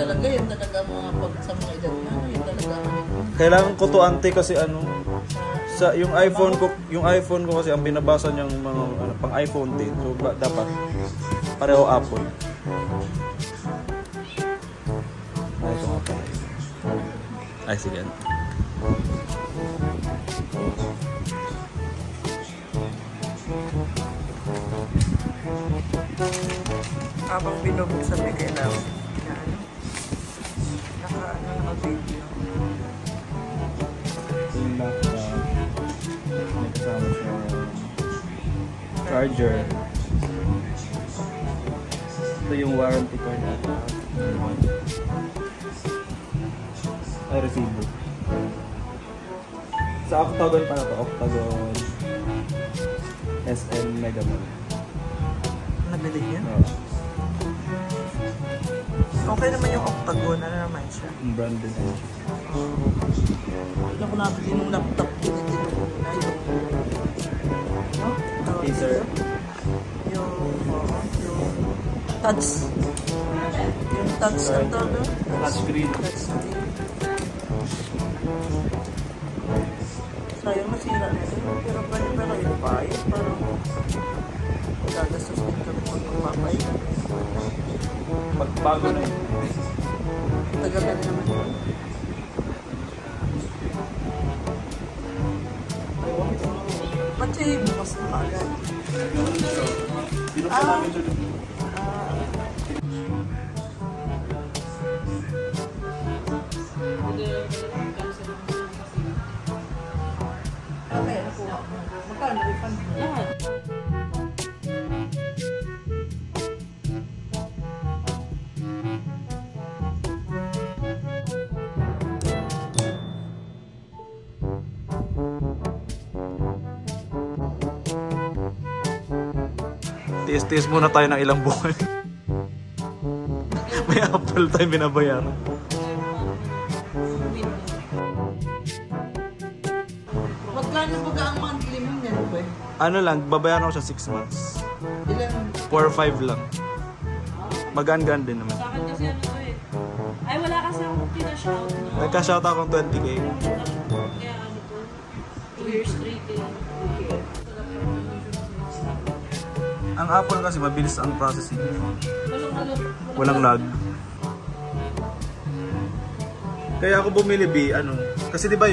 talaga, yun talaga mga pag sa mga edad na, yun talaga. Kailangan ko to ante kasi ano, sa yung iPhone ko kasi ang binabasa niyang mga ano, pang iPhone din. So dapat pareho Apple. Ay, ito nga pala. Ay, sige. Habang binubuksan may kailangan na ano, naka-video. Yung laptop, may kasama siya charger. Ito yung warranty card nata. Ay, resibo. Sa Octagon pa na to, Octagon SM Megamall. Nabili niya? No. Okay naman yung Octagon, ano naman siya? Branded. Wala ko nabili yung laptop dito na yung Acer. Yung touch. Yung touch ang todo. Touchscreen. Touchscreen. Sayang masira na ito. Pero pwede pa kayo pa ayos. Parang gagastos din kami magpapapay. Pagbago na yun. Tagal na naman yun. Pati bukas na agad. Okay, nakuha mo. Magkano refund mo? Lahat. Tiis-tiis muna tayo ng ilang buwan. May Apple tayo binabayaran. Magkano ba ang monthly mo niyan, boy? Ano lang, babayaran ko siya 6 months. Ilan? 4-5 lang. Magaan-gaan din naman. Sa akin kasi ano to eh. Ay, wala kasi akong pinashout. No? Nagka-shout akong 20k. Kaya ano to, 2 years straight eh. Ang Apple kasi mabilis ang processing. Walang Walang lag. Kaya ako bumili ano, kasi 'di ba